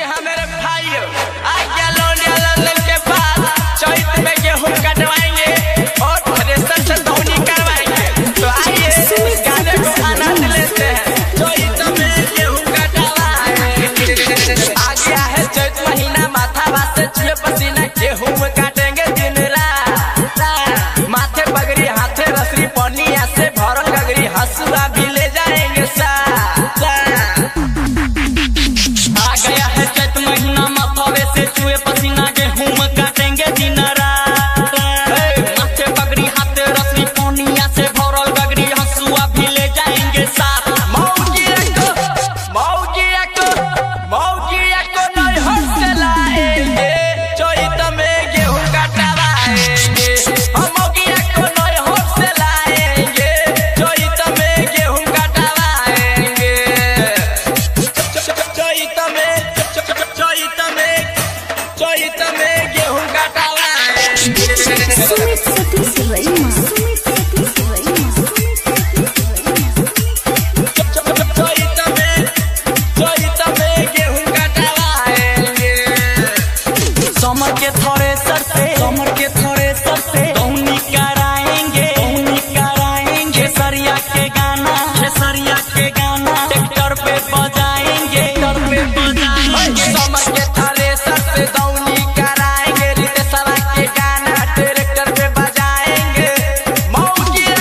हाँ मेरे भाइयों, आज्ञा लौंडिया लल्लन के पास चैत में गेहूं कटवाएंगे और थ्रेसर से दौनी करवाएंगे। तो आइए इस गाने को आनंद लेते हैं। चैत में गेहूं कटवाएंगे, आ गया है चैत महीना, माथा वासे चुए पसीना, गेहूं काटेंगे दिन रात। माथे पगड़ी हाथे रसरी पनिया से भरल गगरी, हसुआ भी ले जाएंगे साथ। आ गया है चैत महीना, माथावे से चुए पसीना, गेहूं काटेंगे दिन रात। माथे पगड़ी हाथे रसरी पनिया से भरल गगरी, हसुआ भी ले जाएंगे साथ। मौजिया को नहीं हंस लाएंगे, चैत में गेहूं कटवाएंगे। मौजिया को नहीं हंस लाएंगे, चैत में गेहूं कटवाएंगे। चैत में गेहूं कटवाएंगे। सुमित सतीश रईमा, समर के थ्रेसर से दौनी कराएंगे। खेसरिया के गाना ट्रैक्टर पे बजाएंगे। समर के थ्रेसर से दौनी कराएंगे, रितेशवा के गाना ट्रैक्टर पे बजाएंगे। मौजिया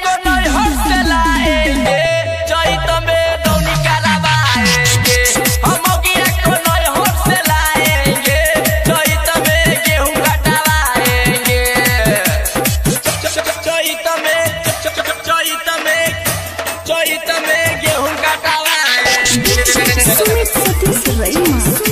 को नहीं हंस लाएंगे, चैत में दौनी करवाएंगे। मौजिया को नहीं हंस लाएंगे, चैत में गेहूं कटवाएंगे। चैत में गेहूं कटवाएंगे। सुमित सतीश रईमा।